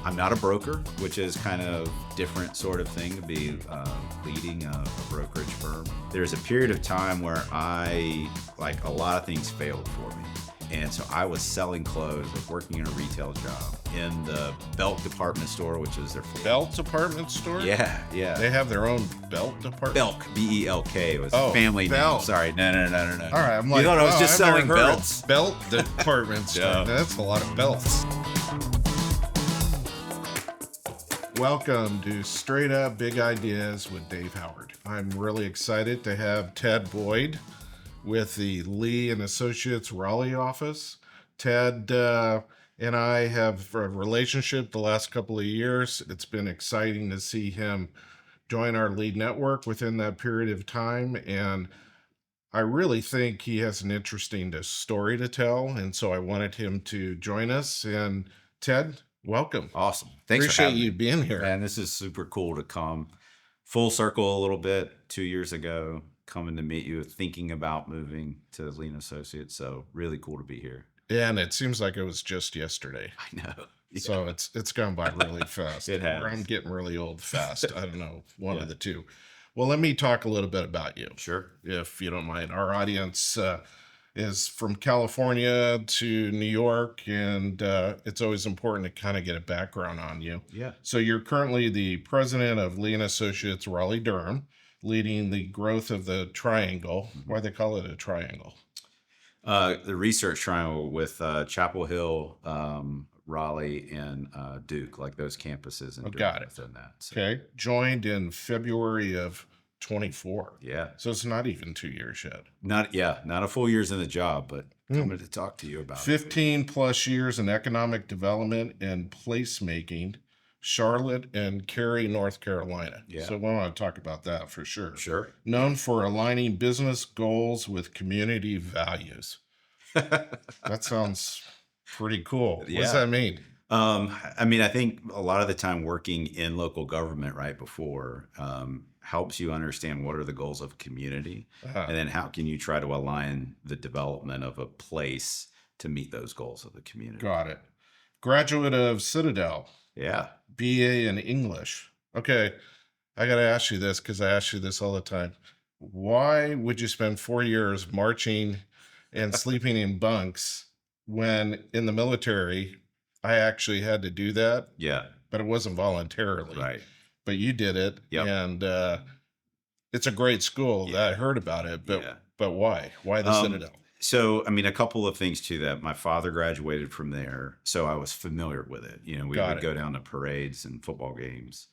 I'm not a broker, which is kind of different sort of thing to be leading a brokerage firm. There's a period of time where like a lot of things failed for me. And so I was selling clothes, was working in a retail job in the Belk department store, which is their Belt department store? Yeah. They have their own belt department? Belk, B-E-L-K was Oh, family Belk. name. Sorry, no. All right, I'm like, you thought I was just I've selling never heard of belts? Belt department store. Yeah. That's a lot of belts. Welcome to Straight Up Big Ideas with Dave Howard. I'm really excited to have Ted Boyd with the Lee Associates Raleigh office. Ted and I have a relationship the last couple of years. It's been exciting to see him join our lead network within that period of time. And I really think he has an interesting story to tell. And so I wanted him to join us. And Ted, welcome. Awesome. Thanks for Appreciate having you me. being here. Man, this is super cool to come full circle a little bit 2 years ago, coming to meet you, thinking about moving to Lee Associates. So really cool to be here. And it seems like it was just yesterday. I know. Yeah. So it's gone by really fast. It has. Or I'm getting really old fast. I don't know, one of the two. Well, let me talk a little bit about you, Sure. if you don't mind. Our audience is from California to New York, and it's always important to kind of get a background on you. Yeah. So you're currently the president of Lee Associates Raleigh-Durham, leading the growth of the triangle. Why they call it a triangle? The research triangle with Chapel Hill, Raleigh, and Duke, like those campuses. And got it. within that. So, Okay. Joined in February of 24. yeah. So it's not even 2 years yet. Not a full year's in the job, but coming to talk to you about it. 15 plus years in economic development and placemaking, Charlotte and Cary, North Carolina. Yeah. So we want to talk about that for sure. Sure. Known for aligning business goals with community values. That sounds pretty cool. What does that mean? I mean, I think a lot of the time working in local government right before helps you understand what are the goals of a community, and then how can you try to align the development of a place to meet those goals of the community. Got it. Graduate of Citadel, Yeah. BA in English. Okay, I got to ask you this because I ask you this all the time. Why would you spend 4 years marching and sleeping in bunks when in the military I actually had to do that, Yeah. but it wasn't voluntarily. Right. But you did it, Yep. and it's a great school. That I heard about it, but why? Why the Citadel? So, I mean, a couple of things to that. My father graduated from there, so I was familiar with it. You know, we Got would it. go down to parades and football games.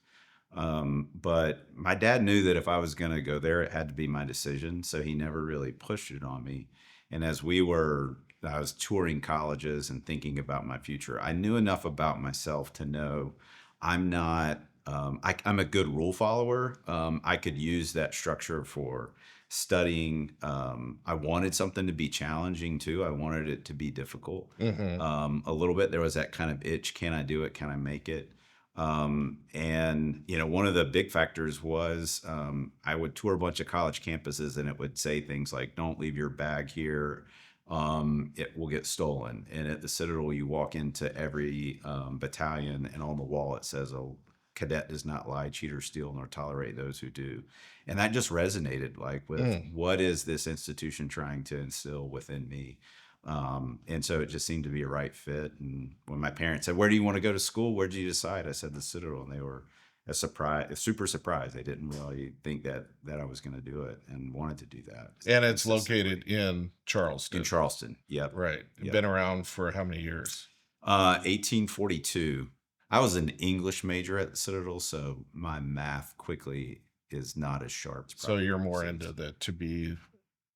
But my dad knew that if I was going to go there, it had to be my decision. So he never really pushed it on me. And as I was touring colleges and thinking about my future, I knew enough about myself to know I'm not, I'm a good rule follower. I could use that structure for studying. I wanted something to be challenging too. I wanted it to be difficult. A little bit. There was that kind of itch. Can I do it? Can I make it? And you know, one of the big factors was I would tour a bunch of college campuses, and it would say things like, "Don't leave your bag here. It will get stolen." And at the Citadel, you walk into every battalion, and on the wall it says, "A cadet does not lie, cheat, or steal, nor tolerate those who do." And that just resonated, like, with what is this institution trying to instill within me? And so it just seemed to be a right fit. And when my parents said, "Where do you want to go to school? Where did you decide?" I said, "The Citadel." And they were super surprised. They didn't really think that I was going to do it and wanted to do that. And it's located in Charleston. In Charleston. Yep. Right. Yep. Been around for how many years? 1842. I was an English major at the Citadel, so my math quickly is not as sharp. So you're more into the to be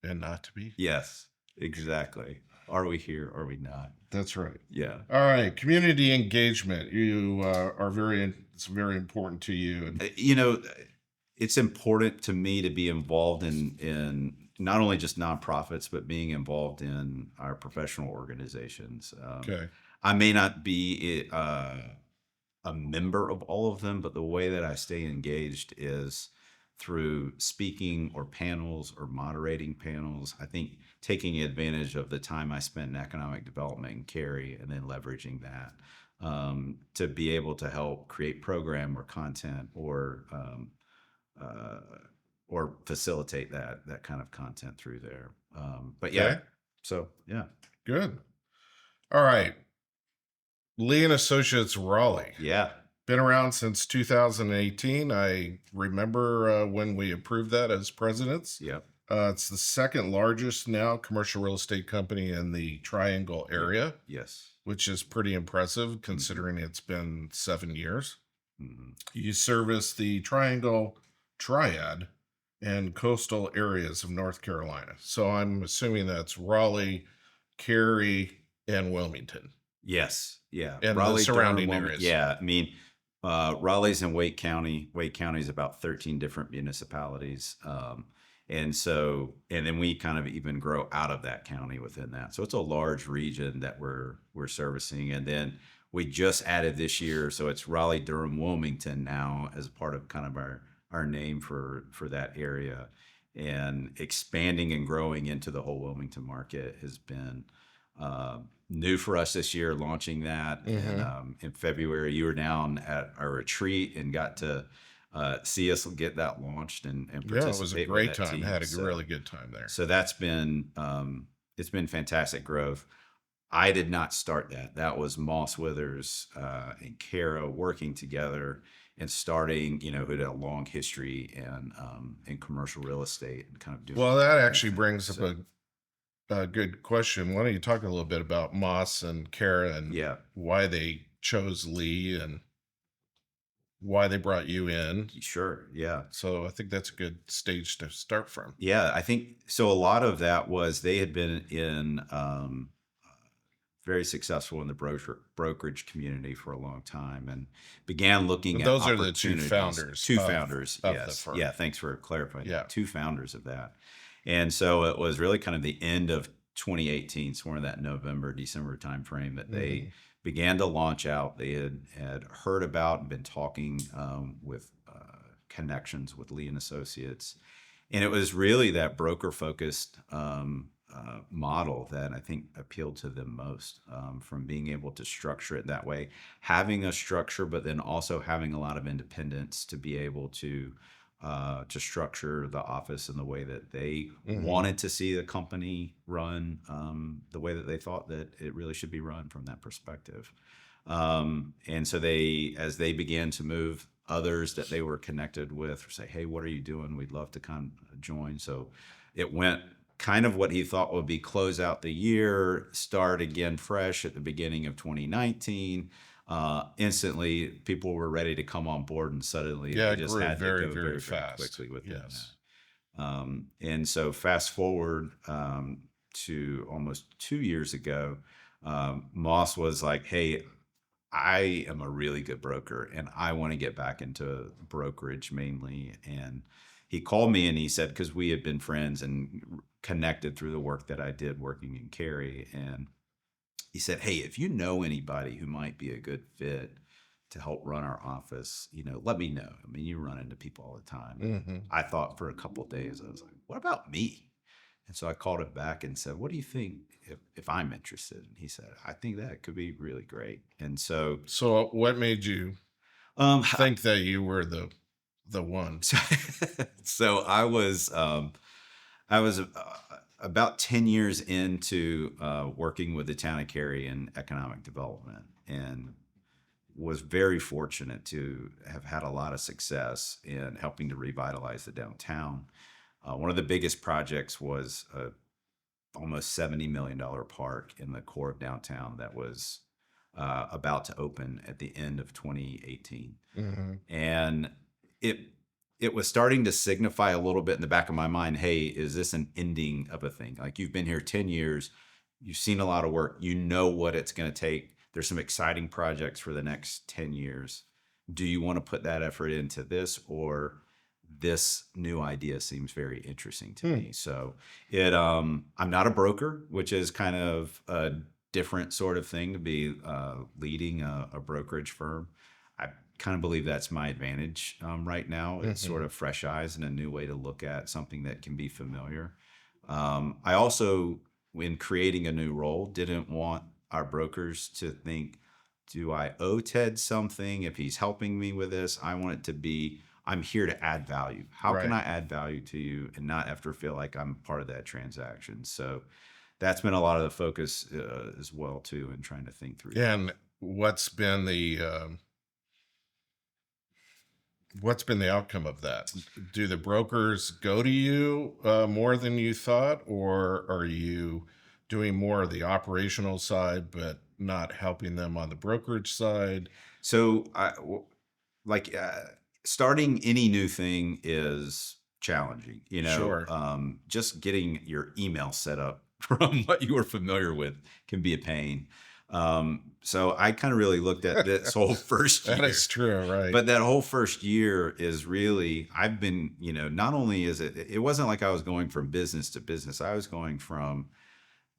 and not to be? Yes, exactly. Are we here? Or are we not? That's right. Yeah. All right. Community engagement. You it's very important to you. You know, it's important to me to be involved in not only just nonprofits, but being involved in our professional organizations. Okay. I may not be a member of all of them, but the way that I stay engaged is through speaking or panels or moderating panels. I think taking advantage of the time I spent in economic development in Cary and then leveraging that to be able to help create program or content uh, or facilitate that kind of content through there. But yeah, Okay. so yeah, Good. All right. Lee and Associates Raleigh. yeah, Been around since 2018. I remember when we approved that as presidents. yep, It's the second largest now commercial real estate company in the Triangle yep, area, yes, which is pretty impressive hmm considering it's been 7 years. hmm You service the Triangle Triad and coastal areas of North Carolina. So I'm assuming that's Raleigh, Cary, and Wilmington, yes, yeah. and the Raleigh, Durham, surrounding Wilmington. areas. Yeah, I mean, Raleigh's in Wake County. Wake County is about 13 different municipalities. And then we kind of even grow out of that county within that. So it's a large region that we're servicing. And then we just added this year, so it's Raleigh-Durham-Wilmington now as part of kind of our name for that area. And expanding and growing into the whole Wilmington market has been new for us this year, launching that. And Mm-hmm. in February, you were down at our retreat and got to see us get that launched and Yeah, it was a participate with great that time. team. Had a really good time there. So that's been it's been fantastic growth. I did not start that. That was Moss Withers and Kara working together and starting, who had a long history in commercial real estate and kind of doing Well, that different actually things. brings up So a good question. Why don't you talk a little bit about Moss and Kara and yeah, why they chose Lee and why they brought you in? sure, yeah. So I think that's a good stage to start from. Yeah, I think so. A lot of that was they had been in very successful in the brokerage community for a long time and began looking But at those are the two opportunities. founders Two founders, of the yes. firm. Yeah, thanks for clarifying Yeah. that. Two founders of that. And so it was really kind of the end of 2018, somewhere in that November, December timeframe that they Mhm. began to launch out. They had heard about and been talking with connections with Lee and Associates. And it was really that broker focused model that I think appealed to them most, from being able to structure it that way, having a structure, but then also having a lot of independence to be able to structure the office in the way that they Mhm. wanted to see the company run, the way that they thought that it really should be run from that perspective. And so as they began to move others that they were connected with, or say, hey, what are you doing? We'd love to come join. So it went kind of what he thought would be close out the year, start again fresh at the beginning of 2019. Instantly, people were ready to come on board, and suddenly Yeah, they it just grew had to very, go very very, very fast. quickly within Yes. that. And so, fast forward to almost 2 years ago, Moss was like, "Hey, I am a really good broker, and I want to get back into brokerage mainly." And he called me and he said, because we had been friends and connected through the work that I did working in Cary, and he said, "Hey, if you know anybody who might be a good fit to help run our office, let me know. I mean, you run into people all the time." And Hmm. I thought for a couple of days, I was like, "What about me?" And so I called him back and said, "What do you think if I'm interested?" And he said, "I think that could be really great." And so, So what made you um, think that you were the one? so, so I was about 10 years into working with the town of Cary in economic development, and was very fortunate to have had a lot of success in helping to revitalize the downtown. One of the biggest projects was a almost $70 million park in the core of downtown that was about to open at the end of 2018. Hmm. And it it was starting to signify a little bit in the back of my mind, hey, is this an ending of a thing? Like, you've been here 10 years, you've seen a lot of work, you know what it's going to take. There's some exciting projects for the next 10 years. Do you want to put that effort into this, or this new idea seems very interesting to Hmm. me? So I'm not a broker, which is kind of a different sort of thing to be leading a brokerage firm. I kind of believe that's my advantage right now. It's Hmm. sort of fresh eyes and a new way to look at something that can be familiar. I also, when creating a new role, didn't want our brokers to think, do I owe Ted something if he's helping me with this? I want it to be, I'm here to add value. How can Right. I add value to you and not have to feel like I'm part of that transaction? So that's been a lot of the focus as well too, in trying to think through that. And what's been the outcome of that? Do the brokers go to you more than you thought, or are you doing more of the operational side but not helping them on the brokerage side? So like starting any new thing is challenging, Sure. just getting your email set up from what you were familiar with can be a pain. So I kind of really looked at this whole first That year, is true, right? but that whole first year is really, I've been, not only is it wasn't like I was going from business to business. I was going from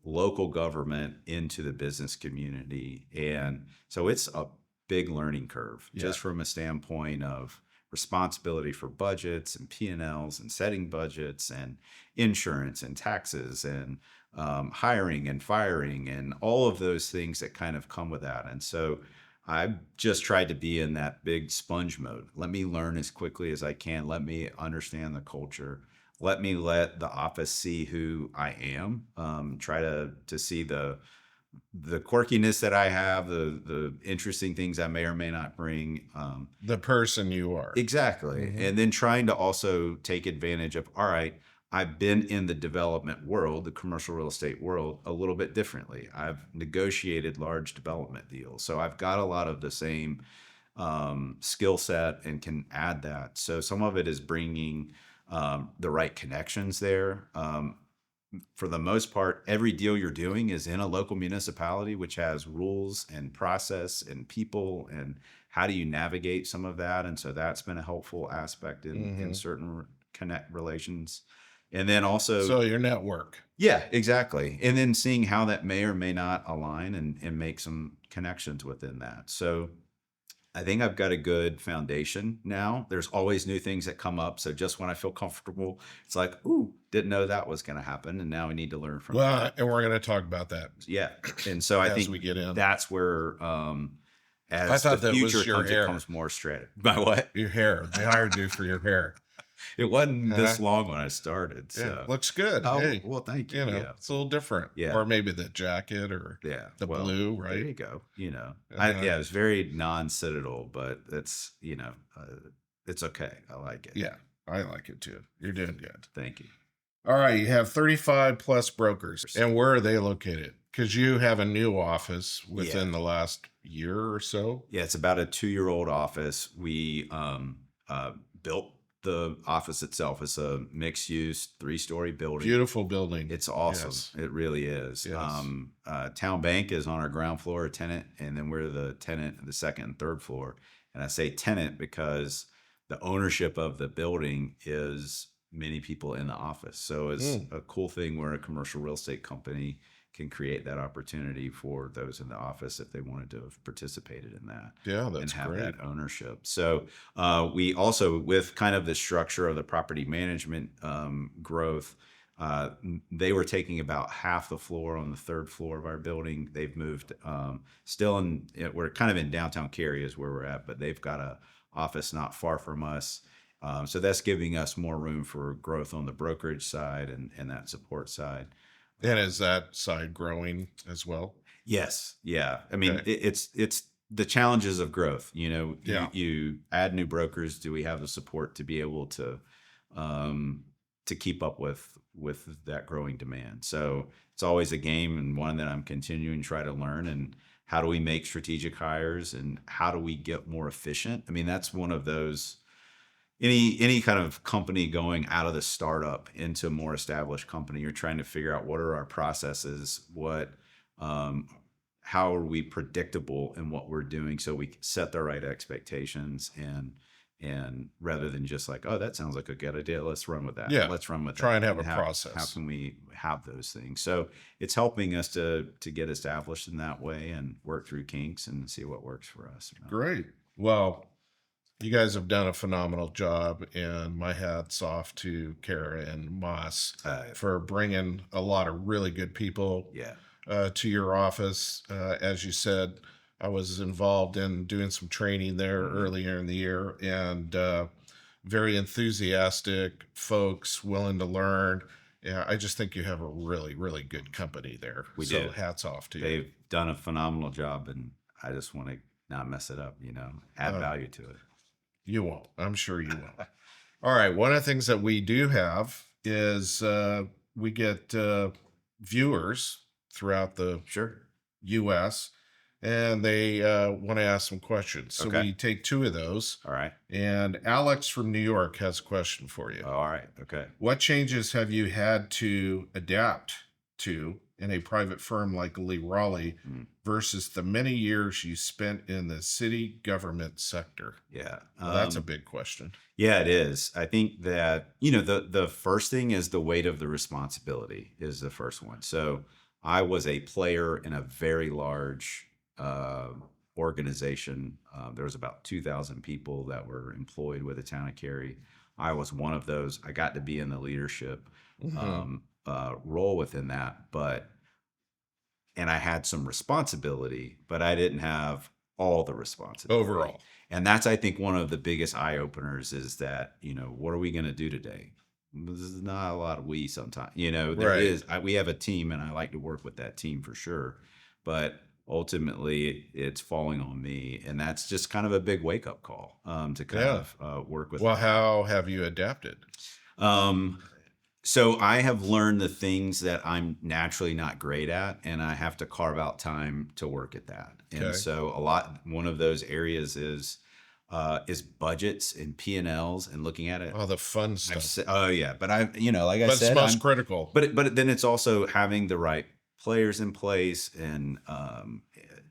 local government into the business community. And so it's a big learning curve, Yeah. just from a standpoint of responsibility for budgets and P&Ls and setting budgets and insurance and taxes and hiring and firing and all of those things that kind of come with that. And so I've just tried to be in that big sponge mode. Let me learn as quickly as I can. Let me understand the culture. Let the office see who I am. Try to see the quirkiness that I have, the interesting things I may or may not bring. The person you are. Exactly. Hmm. And then trying to also take advantage of, all right, I've been in the development world, the commercial real estate world, a little bit differently. I've negotiated large development deals. So I've got a lot of the same skill set and can add that. So some of it is bringing the right connections there. For the most part, every deal you're doing is in a local municipality, which has rules and process and people, and how do you navigate some of that? And so that's been a helpful aspect in Hmm. certain connect relations. And then also, So your network. yeah, exactly. And then seeing how that may or may not align and make some connections within that. So I think I've got a good foundation now. There's always new things that come up. So just when I feel comfortable, it's like, ooh, didn't know that was going to happen. And now we need to learn from Well, that. and we're going to talk about that Yeah. And so I as think we get in. that's where, I as the thought that future was your comes, it hair. comes more straight. By what? Your hair. They hired you for your hair. It wasn't Huh? this long when I started. Yeah, So, looks good. oh, Hey, well, thank you. Yeah. it's a little different. Yeah. Or maybe the jacket or Yeah. the Well, blue, there right? you go. Uh-huh. Yeah, it's very non-citadel, but it's okay. I like it. Yeah, I like it too. You're doing good. Thank you. All right, you have 35 plus brokers. And where are they located? Because you have a new office within Yeah. the last year or so. Yeah, it's about a 2-year-old office. We built the office itself. It's a mixed-use 3-story building. Beautiful building. It's awesome. Yes. It really is. Yes. Town Bank is on our ground floor, a tenant, and then we're the tenant of the second and third floor. And I say tenant because the ownership of the building is many people in the office. So it's a cool thing where a commercial real estate company can create that opportunity for those in the office if they wanted to have participated in that. Yeah, And that's have great. that ownership. So we also, with kind of the structure of the property management growth, they were taking about half the floor on the third floor of our building. They've moved, we're kind of in downtown Cary is where we're at, but they've got a office not far from us. So that's giving us more room for growth on the brokerage side and that support side. And is that side growing as well? Yes. Yeah. I mean, Okay. it's the challenges of growth. Yeah. You add new brokers. Do we have the support to be able to keep up with that growing demand? So it's always a game and one that I'm continuing to try to learn. And how do we make strategic hires and how do we get more efficient? I mean, that's one of those. Any kind of company going out of the startup into a more established company, you're trying to figure out what are our processes, how are we predictable in what we're doing, so we set the right expectations and rather than just like, oh, that sounds like a good idea, let's run with that. Yeah. Let's run with Try that. and have a how process. can we have those things? So it's helping us to get established in that way and work through kinks and see what works for us. Great. Well, you guys have done a phenomenal job, and my hat's off to Kara and Moss for bringing a lot of really good people Yeah, to your office. As you said, I was involved in doing some training there earlier in the year, and very enthusiastic folks, willing to learn. Yeah, I just think you have a really, really good company there. we So do. hats off to you. They've done a phenomenal job, and I just want to not mess it up. Add value to it. You won't. I'm sure you won't. All right. One of the things that we do have is we get viewers throughout the Sure. U.S. and they want to ask some questions. So Okay. we take two of those. All right. And Alex from New York has a question for you. All right. Okay. What changes have you had to adapt to in a private firm like Lee Raleigh versus the many years you spent in the city government sector? Yeah. Well, that's a big question. Yeah, it is. I think that, the first thing is the weight of the responsibility is the first one. So I was a player in a very large organization. There was about 2,000 people that were employed with the town of Cary. I was one of those. I got to be in the leadership role within that, and I had some responsibility, but I didn't have all the responsibility Overall. And that's, I think, one of the biggest eye openers is that, what are we going to do today? This is not a lot of we sometimes, there Right. is, we have a team and I like to work with that team for sure. But ultimately it's falling on me. And that's just kind of a big wake up call to kind of work with. Well, how have you adapted? So I have learned the things that I'm naturally not great at, and I have to carve out time to work at that. Okay. And so one of those areas is budgets and P&Ls and looking at it. Oh, the fun stuff. Oh yeah, but like I But said, it's most critical. But then it's also having the right players in place and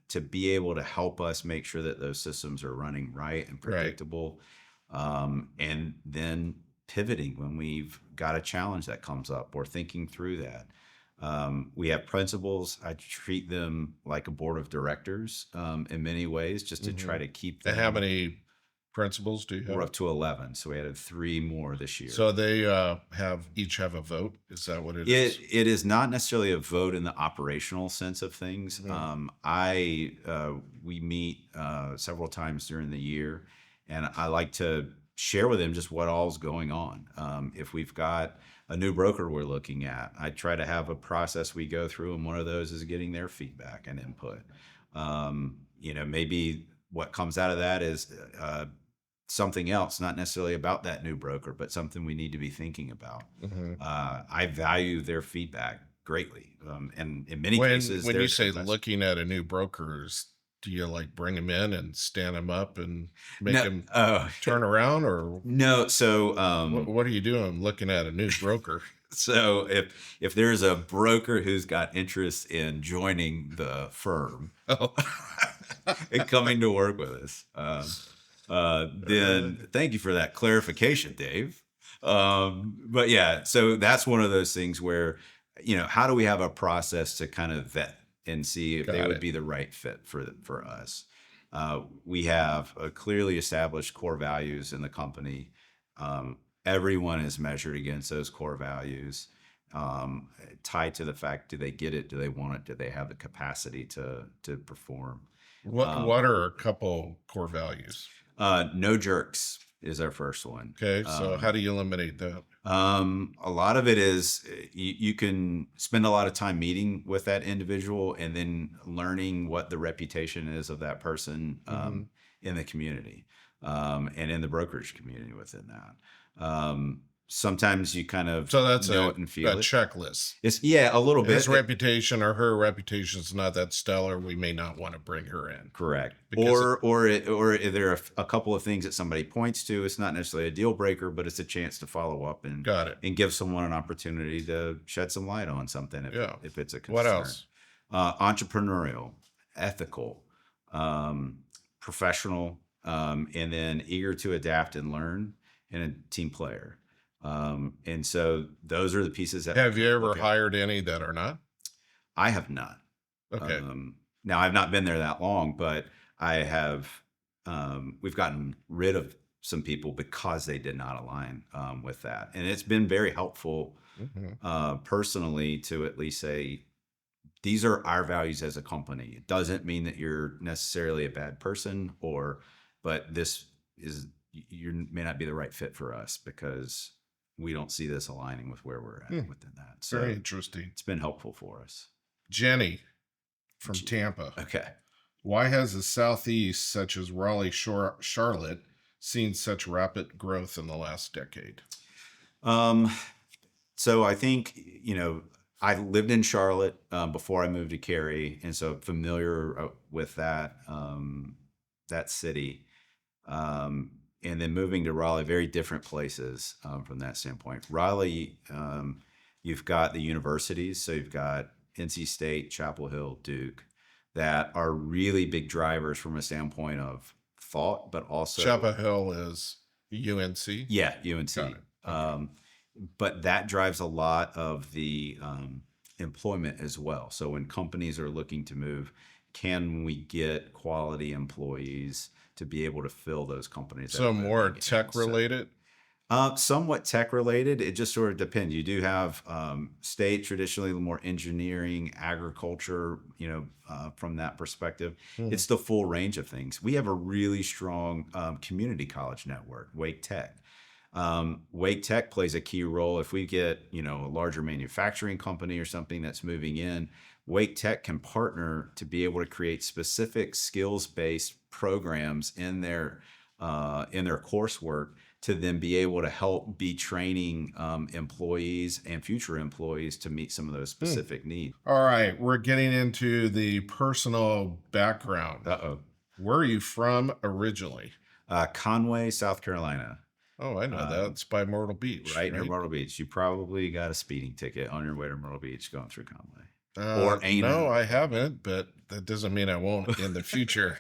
to be able to help us make sure that those systems are running right and predictable, and then pivoting when we've got a challenge that comes up or thinking through that. We have principals. I treat them like a board of directors in many ways, just to try to keep them. And how many principals do you have? We're up to 11, so we added 3 more this year. So they each have a vote. Is that what it is? It is not necessarily a vote in the operational sense of things. We meet several times during the year, and I like to share with them just what all's going on. If we've got a new broker we're looking at, I try to have a process we go through, and one of those is getting their feedback and input. Maybe what comes out of that is something else, not necessarily about that new broker, but something we need to be thinking about. I value their feedback greatly, and in many cases, when you say looking at a new broker, do you like bring them in and stand them up and make them turn around, or no? So what are you doing looking at a new broker? So if there's a broker who's got interest in joining the firm and coming to work with us, then thank you for that clarification, Dave. But yeah, so that's one of those things where, how do we have a process to kind of vet and see if they would be the right fit for us? We have a clearly established core values in the company. Everyone is measured against those core values, tied to the fact, do they get it? Do they want it? Do they have the capacity to perform? What are a couple core values? No jerks is our first one. Okay, so how do you eliminate that? A lot of it is you can spend a lot of time meeting with that individual and then learning what the reputation is of that person in the community and in the brokerage community within that. Sometimes you kind of know it and feel a checklist. It's a little bit. His reputation or her reputation is not that stellar. We may not want to bring her in. Correct. Or if there are a couple of things that somebody points to, it's not necessarily a deal breaker, but it's a chance to follow up and give someone an opportunity to shed some light on something if it's a concern. What else? Entrepreneurial, ethical, professional, and then eager to adapt and learn, and a team player. And so those are the pieces that. Have you ever hired any that are not? I have not. Okay. Now I've not been there that long, but I have we've gotten rid of some people because they did not align with that. And it's been very helpful Mhm. personally to at least say, these are our values as a company. It doesn't mean that you're necessarily a bad person but this is, you may not be the right fit for us because we don't see this aligning with where we're at Hmm. within that. Very So interesting. it's been helpful for us. Jenny from Tampa. Okay. Why has the Southeast, such as Raleigh, Charlotte, seen such rapid growth in the last decade? Um, so I think, I lived in Charlotte before I moved to Cary, and so familiar with that city. And then moving to Raleigh, very different places from that standpoint. Raleigh, you've got the universities, so you've got NC State, Chapel Hill, Duke, that are really big drivers from a standpoint of thought, but also Chapel Hill is UNC. yeah, UNC. Got it. Okay. But that drives a lot of the employment as well. So when companies are looking to move, can we get quality employees to be able to fill those companies? So more tech related? Somewhat tech related. It just sort of depends. You do have state traditionally more engineering, agriculture, from that perspective. It's the full range of things. We have a really strong community college network, Wake Tech. Wake Tech plays a key role. If we get, a larger manufacturing company or something that's moving in, Wake Tech can partner to be able to create specific skills-based programs in their coursework to then be able to help be training employees and future employees to meet some of those specific needs. All right. We're getting into the personal background. Uh-oh. Where are you from originally? Conway, South Carolina. Oh, I know that. It's by Myrtle Beach. Right near Myrtle Beach. You probably got a speeding ticket on your way to Myrtle Beach going through Conway. No, I haven't, but that doesn't mean I won't in the future.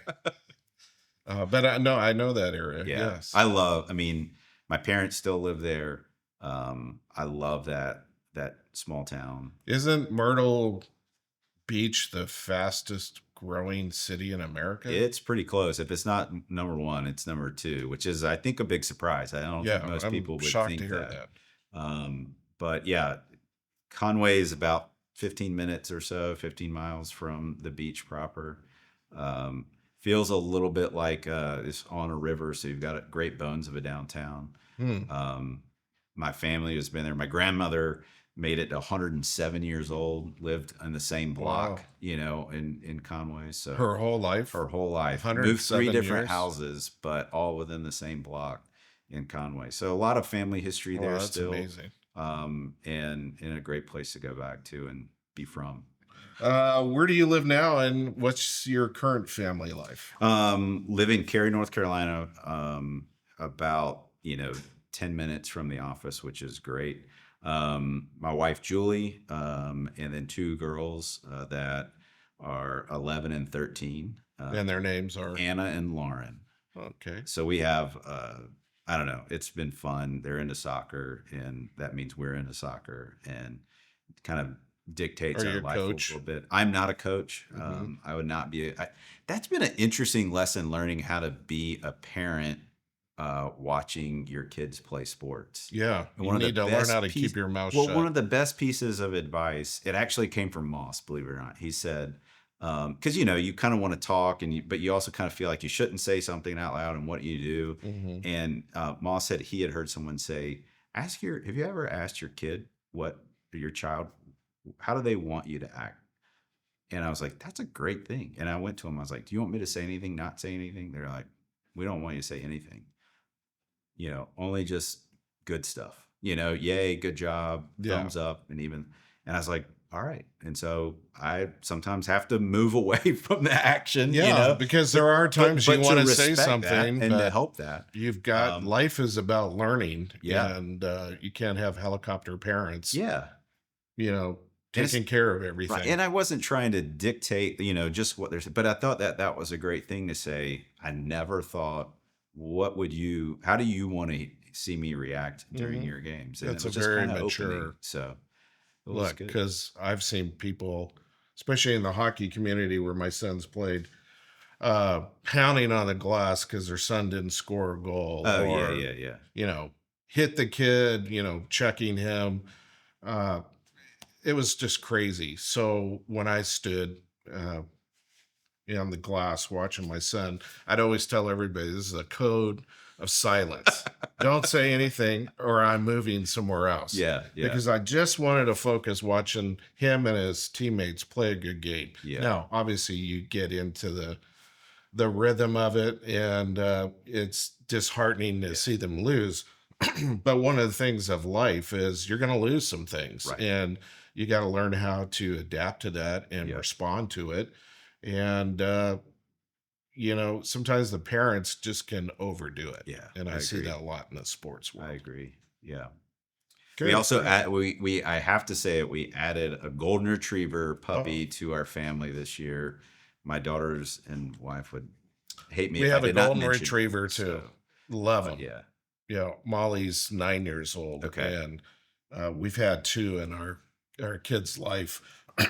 But I know that area. Yeah. Yes. My parents still live there. I love that small town. Isn't Myrtle Beach the fastest growing city in America? It's pretty close. If it's not number one, it's number two, which is, I think, a big surprise. I don't think most people would shocked think to hear that. But yeah, Conway is about 15 minutes or so, 15 miles from the beach proper. Feels a little bit like it's on a river, so you've got great bones of a downtown. My family has been there. My grandmother made it to 107 years old, lived in the same block, in Conway. So her whole life? Her whole life. Moved 3 different houses, but all within the same block in Conway. So a lot of family history there that's still. Amazing. And a great place to go back to and be from. Where do you live now, and what's your current family life? Live in Cary, North Carolina, about 10 minutes from the office, which is great. My wife Julie, and then 2 girls that are 11 and 13. And their names are Anna and Lauren. Okay. So we have I don't know. It's been fun. They're into soccer, and that means we're into soccer, and it kind of dictates our life a little bit. I'm not a coach. I would not be. That's been an interesting lesson, learning how to be a parent, watching your kids play sports. Yeah, you need to learn how to keep your mouth shut. Well, one of the best pieces of advice, it actually came from Moss, believe it or not. He said, because you kind of want to talk, but you also kind of feel like you shouldn't say something out loud, and what you do. And Moss said he had heard someone say, have you ever asked your kid your child, how do they want you to act? And I was like, that's a great thing. And I went to him, I was like, do you want me to say anything, not say anything? They're like, we don't want you to say anything. Only just good stuff. Yay, good job, thumbs up, and I was like, all right. And so I sometimes have to move away from the action, because there are times you want to say something and to help that. You've got life is about learning, and you can't have helicopter parents. Taking care of everything. Right. And I wasn't trying to dictate, just what they're saying, but I thought that was a great thing to say. I never thought, how do you want to see me react during your games? And that's a very mature. Opening, so look, because I've seen people, especially in the hockey community where my sons played, pounding on the glass because their son didn't score a goal, Oh yeah, or yeah, yeah, hit the kid, checking him. Uh, it was just crazy. So when I stood uh, on the glass watching my son, I'd always tell everybody this is a code of silence. Don't say anything or I'm moving somewhere else, yeah, yeah, because I just wanted to focus watching him and his teammates play a good game. yeah, Now, obviously, you get into the rhythm of it, and it's disheartening to yeah. see them lose. But one of the things of life is you're going to lose some things, Right. and you got to learn how to adapt to that and Yep. respond to it. And sometimes the parents just can overdo it, Yeah. and I I see agree. that a lot in the sports I world. agree. Yeah. We Good, also great. add we I have to say it. We added a golden retriever Oh, puppy to our family this year. My daughters and wife would hate me we if I have a did not golden mention him. retriever too. So, Love but them. yeah. Molly's 9 years old, Okay. and we've had two in our kid's life.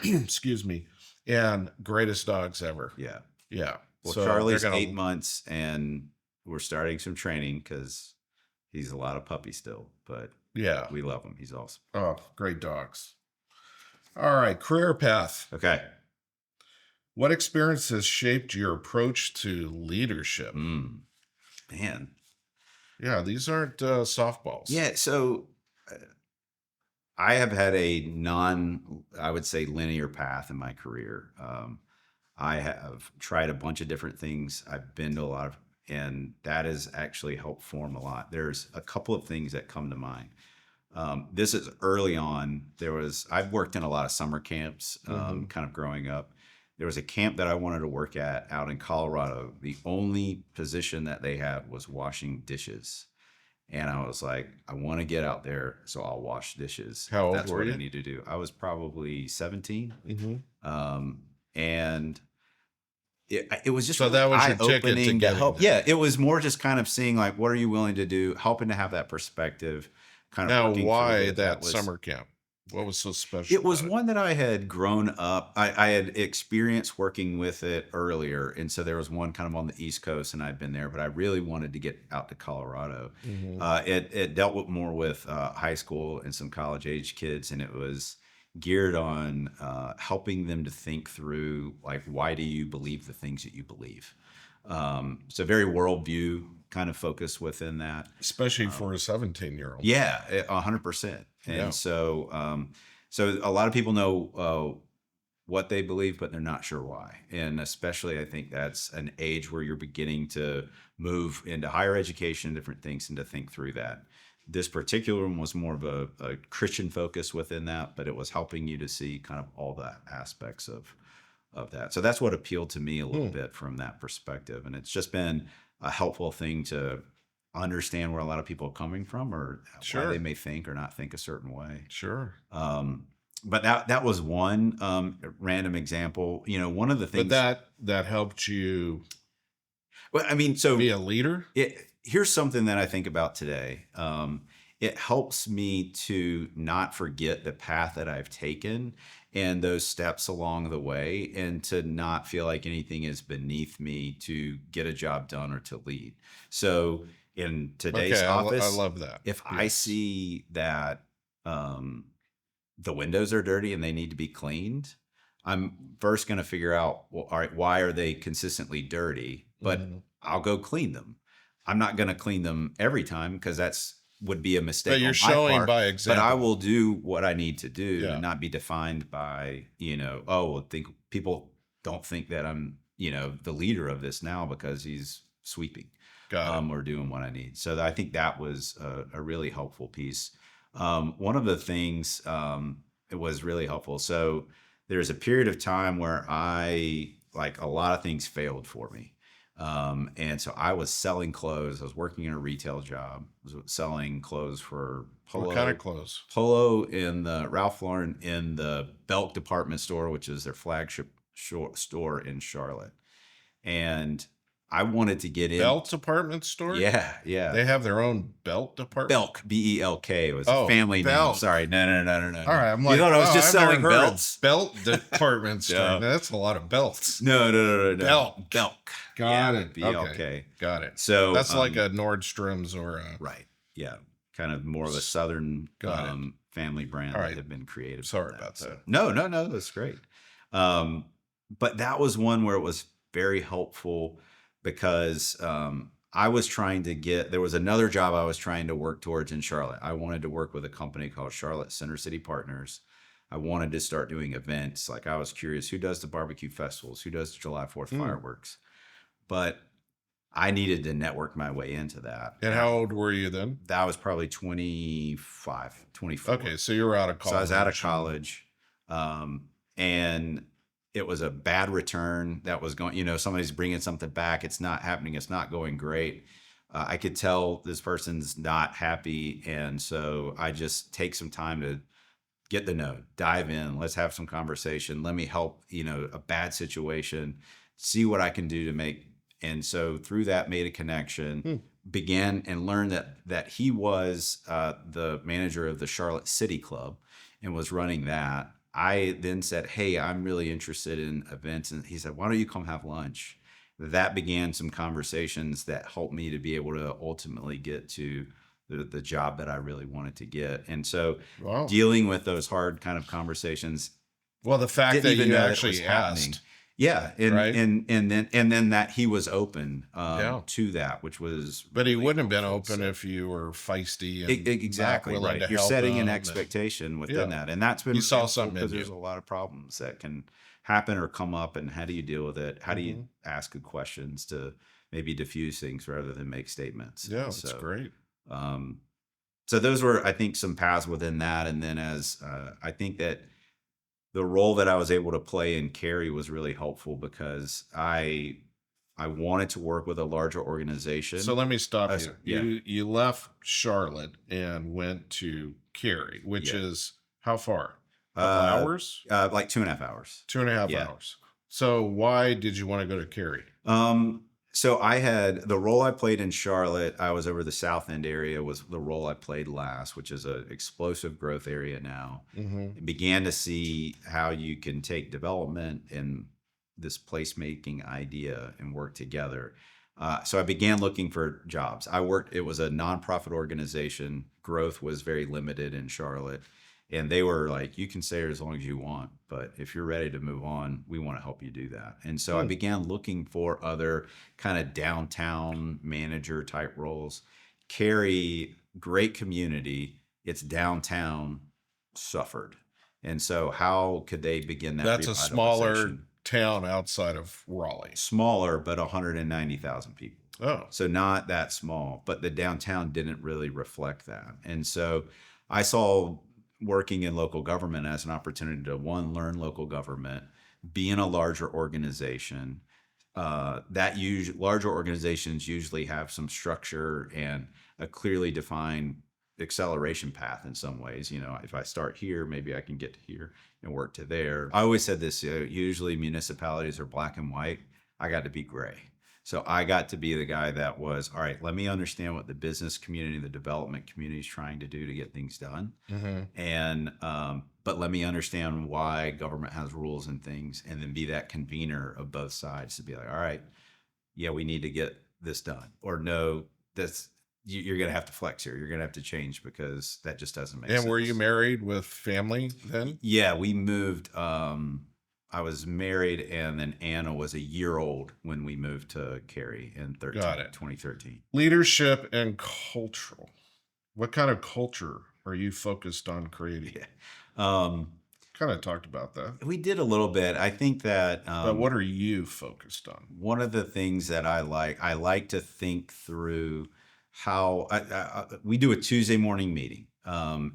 Excuse me, and greatest dogs ever. Yeah. Yeah, Well, so they're Charlie's gonna. 8 months, and we're starting some training because he's a lot of puppy still, but Yeah. we love him. He's awesome. Oh, great dogs. All right, career path. Okay. What experiences shaped your approach to leadership? Man. Yeah, these aren't softballs. Yeah. So uh, I have had a I would say, linear path in my career. I have tried a bunch of different things. I've been to a lot of, and that has actually helped form a lot. There's a couple of things that come to mind. This is early on. I've worked in a lot of summer camps, Hmm. kind of growing up. There was a camp that I wanted to work at out in Colorado. The only position that they had was washing dishes. And I was like, I want to get out there, so I'll wash dishes How if old that's were what I you? need to do. I was probably 17. Hmm. And it was just So really that was your ticket to eye-opening to getting help. there. Yeah, it was more just kind of seeing like, what are you willing to do, helping to have that perspective, kind of Now, working through why it. that summer camp? What was so special It was about it? one that I had grown up. I had experienced working with it earlier, and so there was one kind of on the East Coast, and I'd been there, but I really wanted to get out to Colorado. Hmm. It dealt with more with high school and some college age kids, and it was geared on helping them to think through like, why do you believe the things that you believe? So very worldview kind of focus within that. Especially for a 17-year-old. Yeah, 100%. Yeah. And so a lot of people know what they believe, but they're not sure why. And especially, I think that's an age where you're beginning to move into higher education and different things, and to think through that. This particular one was more of a Christian focus within that, but it was helping you to see kind of all the aspects of that. So that's what appealed to me a little Hmm. bit from that perspective. And it's just been a helpful thing to understand where a lot of people are coming from, or why they Sure. may think or not think a certain way. Sure. But that was one random example. One of the But things. that helped you Well, I mean, be so a leader? here's something that I think about today. It helps me to not forget the path that I've taken and those steps along the way, and to not feel like anything is beneath me to get a job done or to lead. So in today's Okay, I office, love that. if I Yes. see that um, the windows are dirty and they need to be cleaned, I'm first going to figure out, well, all right, why are they consistently dirty? But Mhm. I'll go clean them. I'm not going to clean them every time, because that's would be a But mistake you're on my showing part. by But I example. will do what I need to do and Yeah, not be defined by, oh, well, think people don't think that I'm, the leader of this now because he's sweeping, got it. or doing what I need. So I think that was a really helpful piece. One of the things, it was really helpful. So there's a period of time where like, a lot of things failed for me. And so I was selling clothes. I was working in a retail job. I was selling clothes for What kind of clothes? Polo in the Ralph Lauren in the Belk department store, which is their flagship store in Charlotte. And I wanted to get in. Belt department store? Yeah, yeah. They have their own belt department? Belk, Belk. It was a Oh, family name. Belk. Sorry. No, All no. right, I'm You like, thought I was wow, just I've never selling heard belts? of belt department store. No. Now, that's a lot of belts. No. Belk. Belk. Got Yeah, it. BLK. Okay. Got it. So That's like a Nordstrom's or a. right. Yeah. Kind of more of a Southern Got it. family brand All that right. had been created. Sorry from about So, that. no, that's great. But that was one where it was very helpful because I was trying to there was another job I was trying to work towards in Charlotte. I wanted to work with a company called Charlotte Center City Partners. I wanted to start doing events. Like I was curious, who does the barbecue festivals? Who does the July 4th fireworks? But I needed to network my way into that. And how old were you then? That was probably 25, 24. Okay, so you were out of college. So I was out of college. And it was a bad return that was going, somebody's bringing something back. It's not happening. It's not going great. I could tell this person's not happy. And so I just take some time to get the note, dive in. Let's have some conversation. Let me help, a bad situation, see what I can do to make. And so through that, made a connection, began and learned that he was the manager of the Charlotte City Club and was running that. I then said, hey, I'm really interested in events. And he said, why don't you come have lunch? That began some conversations that helped me to be able to ultimately get to the job that I really wanted to get. And so dealing with those hard kind of conversations. Well, the fact that you actually asked. Yeah. And, right? and then that he was open to that, which was. But he wouldn't have been open if you were feisty and exactly not willing right. to You're help setting an them expectation within that. And that's been you saw something because there's a lot of problems that can happen or come up, and how do you deal with it? How do you ask good questions to maybe diffuse things rather than make statements? Yeah, that's great. So those were, I think, some paths within that. And then I think that the role that I was able to play in Cary was really helpful because I wanted to work with a larger organization. So let me stop you. Yeah. You left Charlotte and went to Cary, which is how far? A couple hours? Like 2.5 hours. 2.5 hours. So why did you want to go to Cary? So I had the role I played in Charlotte. I was over the South End area was the role I played last, which is an explosive growth area now. Began to see how you can take development and this placemaking idea and work together. So I began looking for jobs. It was a nonprofit organization. Growth was very limited in Charlotte. And they were like, you can stay here as long as you want, but if you're ready to move on, we want to help you do that. And so I began looking for other kind of downtown manager type roles. Cary, great community. It's downtown, suffered. And so how could they begin that? That's a smaller town outside of Raleigh. Smaller, but 190,000 people. Oh. So not that small, but the downtown didn't really reflect that. And so I saw working in local government as an opportunity to learn local government, be in a larger organization. Larger organizations usually have some structure and a clearly defined acceleration path in some ways. If I start here, maybe I can get to here and work to there. I always said this, usually municipalities are black and white. I got to be gray. So I got to be the guy that was, all right, let me understand what the business community, the development community is trying to do to get things done. And, but let me understand why government has rules and things, and then be that convener of both sides to be like, all right, yeah, we need to get this done, or no, you're going to have to flex here. You're going to have to change because that just doesn't make sense. And were you married with family then? Yeah, we moved, I was married, and then Anna was a year old when we moved to Cary in 2013. Leadership and cultural. What kind of culture are you focused on creating? Kind of talked about that. We did a little bit. I think that. But what are you focused on? One of the things that I like to think through how we do a Tuesday morning meeting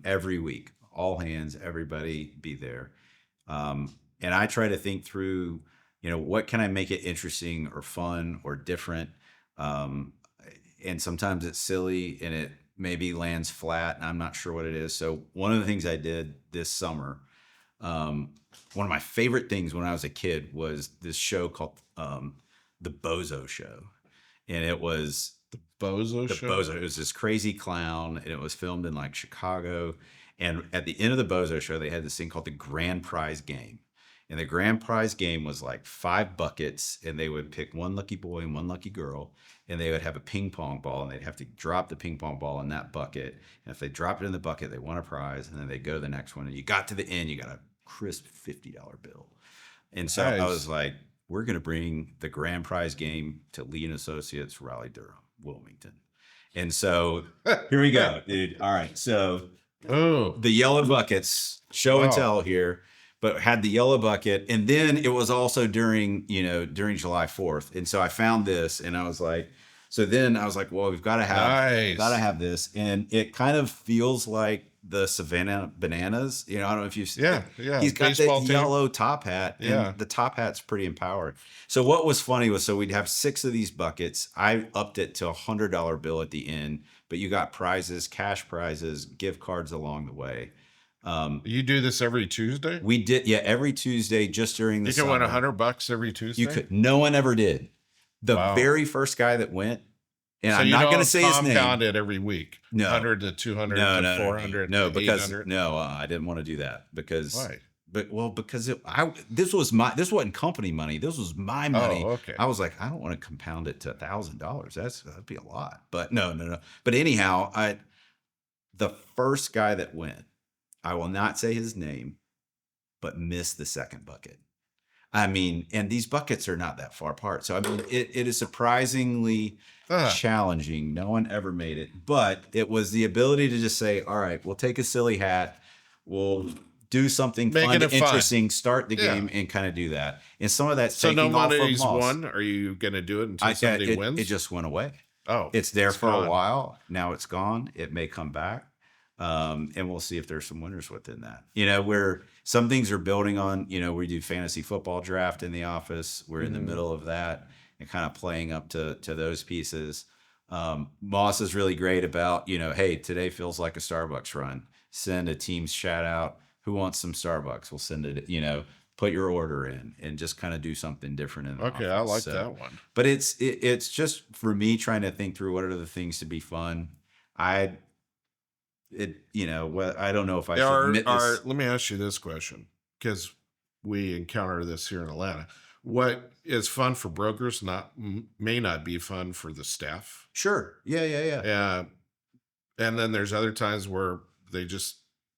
every week. All hands, everybody be there. And I try to think through, what can I make it interesting or fun or different? And sometimes it's silly and it maybe lands flat and I'm not sure what it is. So one of the things I did this summer, one of my favorite things when I was a kid was this show called The Bozo Show. and it was Bozo the Show. Bozo. It was this crazy clown, and it was filmed in like Chicago. And at the end of the Bozo Show, they had this thing called the Grand Prize Game. And the grand prize game was like 5 buckets, and they would pick one lucky boy and one lucky girl, and they would have a ping pong ball, and they'd have to drop the ping pong ball in that bucket. And if they dropped it in the bucket, they won a prize, and then they go to the next one. And you got to the end, you got a crisp $50 bill. And so I was Nice. like, we're going to bring the grand prize game to Lee Associates Raleigh-Durham-Wilmington. And so here we go, dude. All right. So Oh, the yellow buckets, show and wow. tell here, but had the yellow bucket. And then it was also during July 4th. And so I found this, and I was like, well, we've got to Nice. have this. And it kind of feels like the Savannah Bananas. I don't know if you've seen Yeah, yeah. He's got Baseball that team. yellow top hat, and Yeah. the top hat's pretty empowering. So what was funny was, so we'd have 6 of these buckets. I upped it to $100 bill at the end, but you got prizes, cash prizes, gift cards along the way. You do this every Tuesday? We did, yeah, every Tuesday just during the You can win summer. $100 every Tuesday? You could. No one ever did. The Wow. very first guy that went, and So I'm you not don't going to say his name. compound it every week. No. 100 to 200 to 400 no, to because 800. I didn't want to do that because. Why? Because this wasn't company money. This was my money. Oh, okay. I was like, I don't want to compound it to $1,000. That'd be a lot. But no. But anyhow, the first guy that went, I will not say his name, but missed the second bucket. I mean, and these buckets are not that far apart. So I mean, it is surprisingly challenging. No one ever made it, but it was the ability to just say, all right, we'll take a silly hat, we'll do something Make fun, it fun. interesting, start the Yeah. game, and kind of do that. And some of that's So taking no off of money's Moss. won? Are you going to do it until somebody wins? It just went away. Oh, It's there for gone. a while. Now it's gone. It may come back. And we'll see if there's some winners within that. Where some things are building on, we do fantasy football draft in the office. We're in the middle of that and kind of playing up to those pieces. Moss is really great about, hey, today feels like a Starbucks run. Send a team's shout out. Who wants some Starbucks? We'll send it, put your order in and just kind of do something different in the Okay, I office. like So- that one. But it's just for me trying to think through what are the things to be fun. I don't know if I should admit this. Let me ask you this question, because we encounter this here in Atlanta. What is fun for brokers may not be fun for the staff. Sure. Yeah. And then there's other times where they just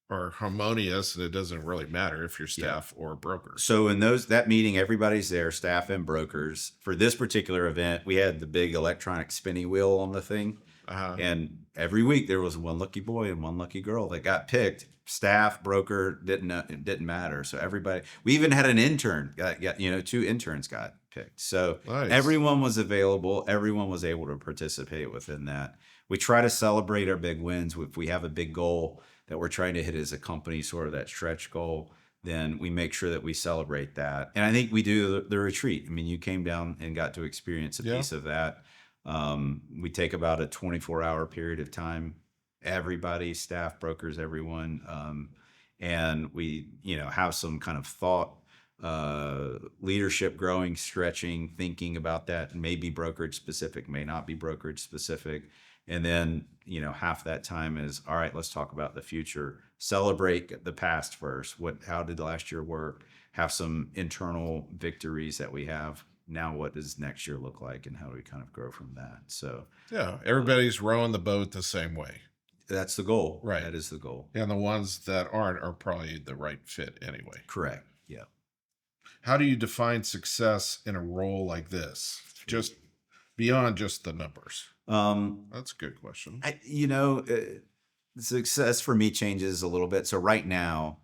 are harmonious, and it doesn't really matter if you're staff or brokers. So in that meeting, everybody's there, staff and brokers. For this particular event, we had the big electronic spinning wheel on the thing. And every week there was one lucky boy and one lucky girl that got picked. Staff, broker, it didn't matter. So everybody, we even had an intern, 2 interns got picked. So Nice. everyone was available. Everyone was able to participate within that. We try to celebrate our big wins. If we have a big goal that we're trying to hit as a company, sort of that stretch goal, then we make sure that we celebrate that. And I think we do the retreat. I mean, you came down and got to experience a piece of that. We take about a 24-hour period of time, everybody, staff, brokers, everyone. And we, have some kind of thought, leadership, growing, stretching, thinking about that. May be brokerage specific, may not be brokerage specific. And then, half that time is, all right, let's talk about the future. Celebrate the past first. How did last year work? Have some internal victories that we have. Now, what does next year look like, and how do we kind of grow from that? So, Yeah, everybody's rowing the boat the same way. that's the goal. Right. That is the goal. And the ones that aren't are probably the right fit anyway. Correct. Yeah. How do you define success in a role like this? Just beyond just the numbers. That's a good question. Success for me changes a little bit. So right now,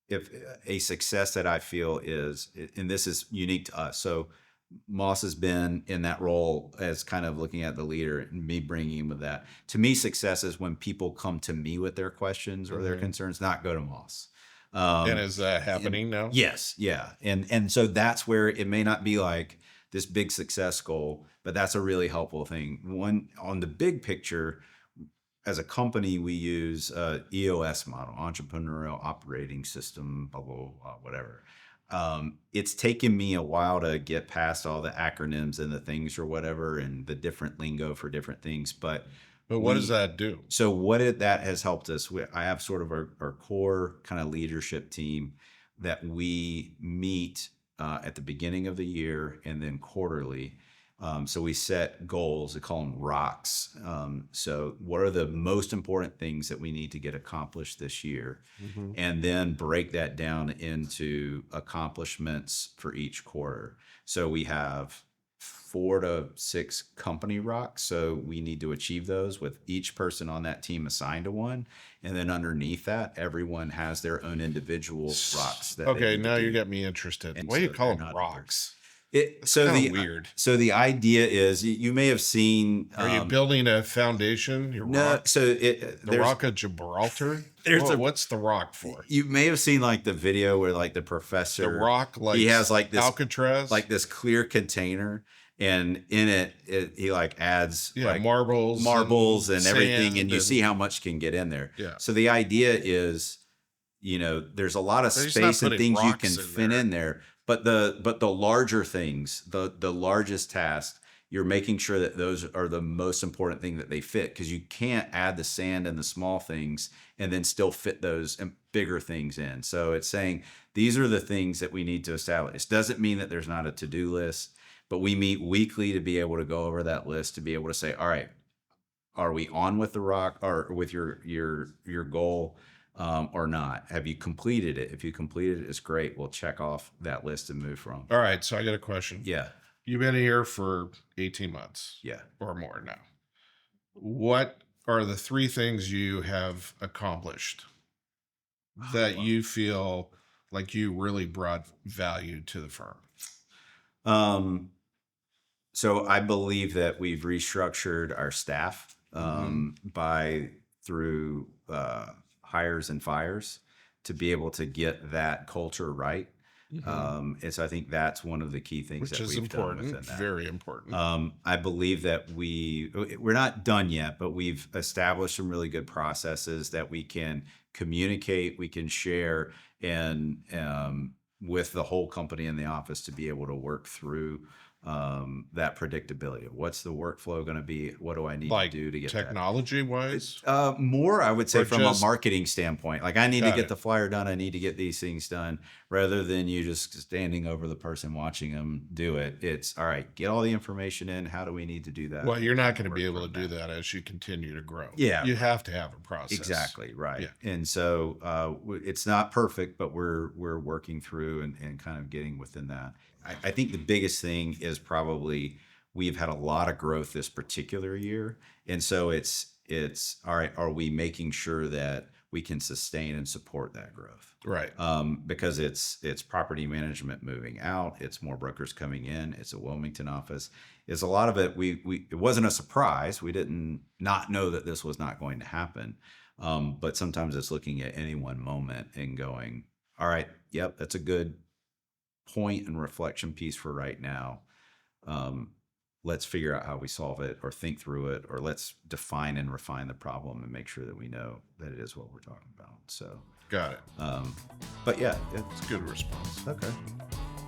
if a success that I feel is, and this is unique to us. So Moss has been in that role as kind of looking at the leader and me bringing him with that. To me, success is when people come to me with their questions or their concerns, not go to Moss. And is that happening now? Yes. Yeah. And so that's where it may not be like this big success goal, but that's a really helpful thing. One, on the big picture, as a company, we use EOS model, entrepreneurial operating system, blah, blah, blah, whatever. It's taken me a while to get past all the acronyms and the things or whatever and the different lingo for different things. But But what does that do? so that has helped us. I have sort of our core kind of leadership team that we meet at the beginning of the year and then quarterly. So we set goals. We call them rocks. So what are the most important things that we need to get accomplished this year? And then break that down into accomplishments for each quarter. So we have 4 to 6 company rocks. So we need to achieve those with each person on that team assigned to one. And then underneath that, everyone has their own individual rocks. Okay, now you get me interested. And Why do you so call they're them not rocks? So Kinda the weird. So the idea is you may have seen. Are you building a foundation? Your No, rock? so The Rock of Gibraltar? What's the rock for? You may have seen like the video where like the professor, The rock, like he has like this Alcatraz, like this clear container, and in it he like adds like marbles and everything, and you see how much can get in there. Yeah. So the idea is, there's a lot of space and things you can fit in there, but the larger things, the largest task, you're making sure that those are the most important thing that they fit, because you can't add the sand and the small things and then still fit those bigger things in. So it's saying these are the things that we need to establish. Doesn't mean that there's not a to-do list, but we meet weekly to be able to go over that list, to be able to say, all right, are we on with the rock or with your goal? Or not? Have you completed it? If you completed it, it's great. We'll check off that list and move from. All right. So I got a question. Yeah. You've been here for 18 months. Yeah. Or more now. What are the 3 things you have accomplished that you feel like you really brought value to the firm? So I believe that we've restructured our staff through hires and fires to be able to get that culture right. And so I think that's one of the key things that we've done within that. Very important. I believe that we're not done yet, but we've established some really good processes that we can communicate, we can share, and with the whole company in the office to be able to work through that predictability. What's the workflow going to be? What do I need to do to get technology wise? More, I would say, from a marketing standpoint. Like, I need to get the flyer done. I need to get these things done, rather than you just standing over the person watching them do it. It's all right. Get all the information in. How do we need to do that? Well, you're not going to be able to do that as you continue to grow. Yeah, you have to have a process. Exactly right. Yeah. And so it's not perfect, but we're working through and kind of getting within that. I think the biggest thing is probably we've had a lot of growth this particular year. And so it's all right, are we making sure that we can sustain and support that growth? Right. Because it's property management moving out, it's more brokers coming in, it's a Wilmington office. It's a lot of it. It wasn't a surprise. We didn't not know that this was not going to happen. But sometimes it's looking at any one moment and going, all right, yep, that's a good point and reflection piece for right now. Let's figure out how we solve it, or think through it, or let's define and refine the problem and make sure that we know that it is what we're talking about. So got it. But yeah, it's a good response. Okay.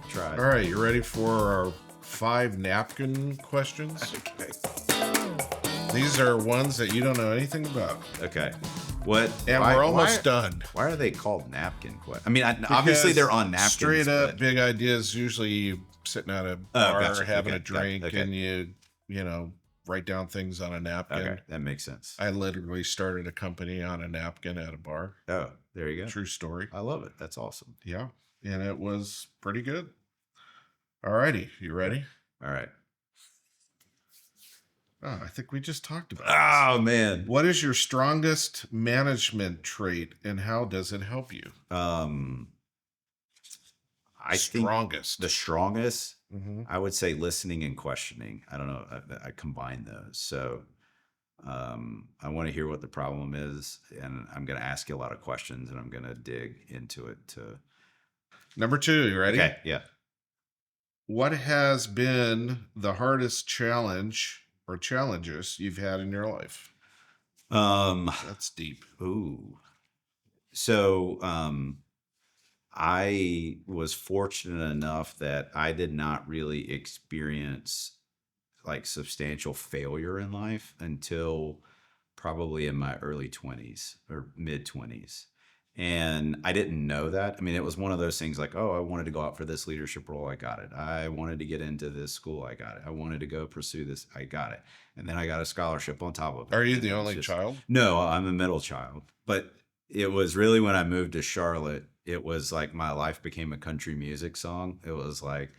Try. All right, you ready for our 5 napkin questions? Okay. These are ones that you don't know anything about. Okay. What? And we're almost done. Why are they called napkin questions? I mean, obviously they're on napkins. Straight up big ideas. Usually you sitting at a bar having a drink and you write down things on a napkin. Okay, that makes sense. I literally started a company on a napkin at a bar. Oh, there you go. True story. I love it. That's awesome. Yeah. And it was pretty good. All righty. You ready? All right. Oh, I think we just talked about this. Oh, man. What is your strongest management trait and how does it help you? I think the strongest, I would say listening and questioning. I don't know. I combine those. So I want to hear what the problem is, and I'm going to ask you a lot of questions, and I'm going to dig into it. Number 2, you ready? Okay, yeah. What has been the hardest challenge or challenges you've had in your life? That's deep. Ooh. So I was fortunate enough that I did not really experience like substantial failure in life until probably in my early 20s or mid 20s. And I didn't know that. I mean, it was one of those things like, oh, I wanted to go out for this leadership role. I got it. I wanted to get into this school. I got it. I wanted to go pursue this. I got it. And then I got a scholarship on top of it. Are you And the it was only just, child? no, I'm a middle child. But it was really when I moved to Charlotte, it was like my life became a country music song. It was like,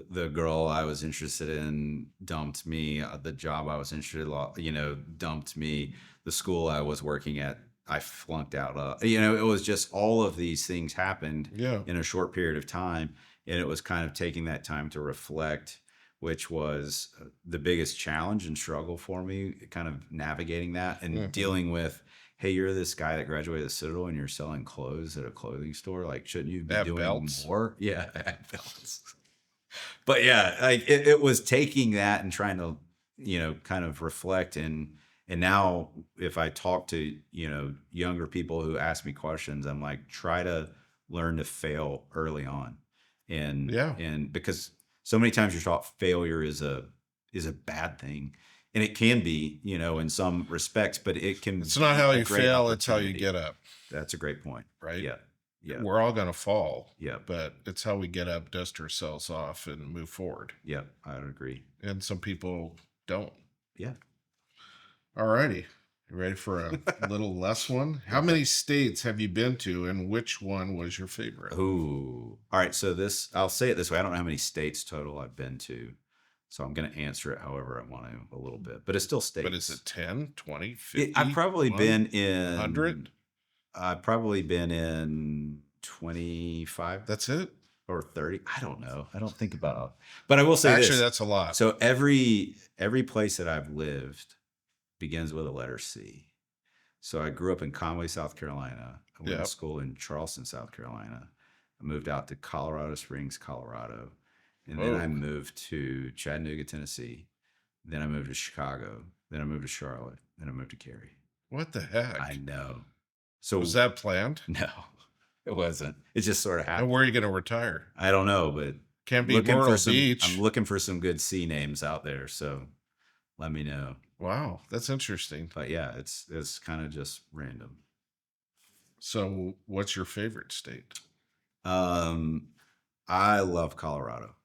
the girl I was interested in dumped me. The job I was interested in, dumped me. The school I was working at, I flunked out of. It was just all of these things happened Yeah. in a short period of time. And it was kind of taking that time to reflect, which was the biggest challenge and struggle for me, kind of navigating that and dealing with, hey, you're this guy that graduated the Citadel and you're selling clothes at a clothing store. Like, shouldn't you be doing belts? more? Yeah, at belts. But yeah, like it was taking that and trying to, kind of reflect and now if I talk to, younger people who ask me questions, I'm like, try to learn to fail early on. Yeah. And because so many times you're taught failure is a bad thing. And it can be, in some respects, but it can It's not be how a you great fail, it's how you opportunity. get up, That's a great point. right? Yeah. Yeah. We're all going to fall. Yeah. But it's how we get up, dust ourselves off, and move forward. Yeah. I would agree. And some people don't. Yeah. All righty. You ready for a little less one? How many states have you been to, and which one was your favorite? Ooh. All right. So I'll say it this way. I don't know how many states total I've been to. So I'm going to answer it however I want to a little bit, but it's still states. But is it 10, 20, 50? I've probably been in 100? I've probably been in 25 That's it? or 30. I don't know. I don't think about it. But I will say Actually, this. that's a lot. So every place that I've lived begins with a letter C. So I grew up in Conway, South Carolina. I went to school in Charleston, South Carolina. I moved out to Colorado Springs, Colorado. And then I moved to Chattanooga, Tennessee. Then I moved to Chicago. Then I moved to Charlotte. Then I moved to Cary. What the heck? I know. So was that planned? No, it wasn't. It just sort of happened. And where are you going to retire? I don't know, but can't be Myrtle Beach. I'm looking for some good C names out there. So let me know. Wow, that's interesting. But yeah, it's kind of just random. So what's your favorite state? I love Colorado.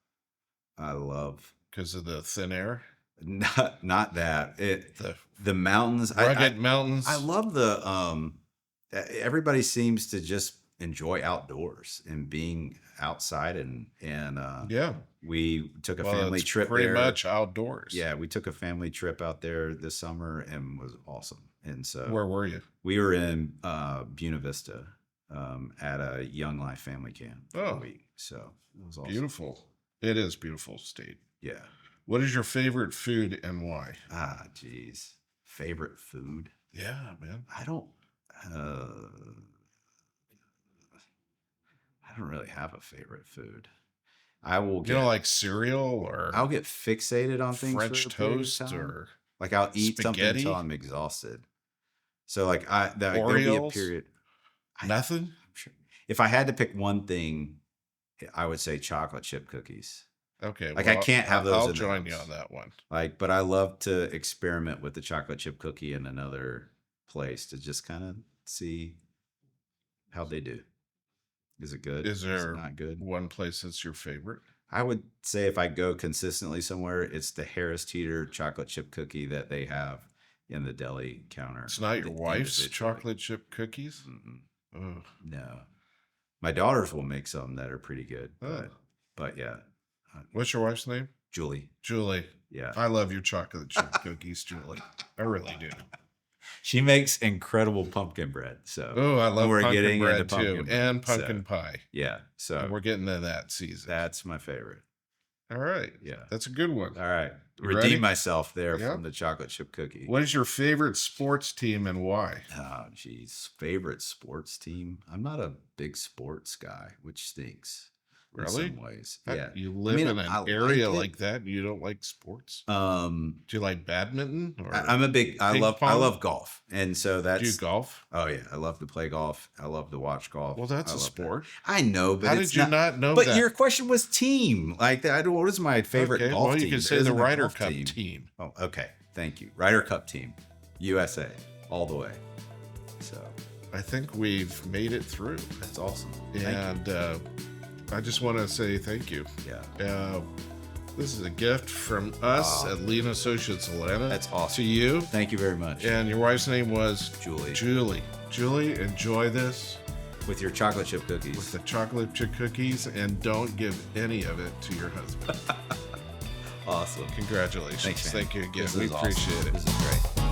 I love because of the thin air. Not that the mountains, rugged mountains. I love the everybody seems to just enjoy outdoors and being outside and yeah. We took a family trip pretty there. much outdoors. Yeah, we took a family trip out there this summer and was awesome. And so where were you? We were in Buena Vista at a Young Life family camp for a week. So it was awesome. Beautiful. It is beautiful state. Yeah. What is your favorite food and why? Geez. Favorite food? Yeah, man. I don't really have a favorite food. I will get, like cereal or I'll get fixated on things. French toast or like I'll eat spaghetti? Something until I'm exhausted. So like there'll be a period. Nothing? I'm sure. If I had to pick one thing, I would say chocolate chip cookies. Okay. Like I can't have those. I'll join you on that one. Like, but I love to experiment with the chocolate chip cookie in another place to just kind of see how they do. Is it good? Is there not good? One place that's your favorite? I would say if I go consistently somewhere, it's the Harris Teeter chocolate chip cookie that they have in the deli counter. It's not your wife's chocolate chip cookies? Oh. No. My daughters will make some that are pretty good. But yeah. What's your wife's name? Julie. Julie. Yeah. I love your chocolate chip cookies, Julie. I really do. She makes incredible pumpkin bread. So I love pumpkin bread too. And pumpkin pie. Yeah. So and we're getting to that season. That's my favorite. All right. Yeah. That's a good one. All right. Redeem myself there from the chocolate chip cookie. What is your favorite sports team and why? Oh, geez. Favorite sports team? I'm not a big sports guy, which stinks. in Really? some ways. How- Yeah. You live in I an area like it. like that and you don't like sports? Um, Do you like badminton or I'm a big. I ping love pong? golf, and so Do you that's. golf? Oh yeah, I love to play golf. I love to watch golf. Well, that's I a love that. sport. I know, but How it's did you not know But that? your question was team. Like, I don't. What is my favorite Okay, golf well, team? you can There say the isn't a Ryder golf Cup team. Oh, okay. Thank you. Ryder Cup team, USA, all the way. So I think we've made it through. that's awesome. Thank And I just want to say thank you. you. This is a gift from us at Lee Associates Atlanta. That's awesome. To you. Thank you very much. And your wife's name was Julie. Julie, enjoy this With your chocolate chip cookies. with the chocolate chip cookies, and don't give any of it to your husband. Awesome. Congratulations. Thanks, man. Thank you again. This We is awesome. appreciate it. This is great.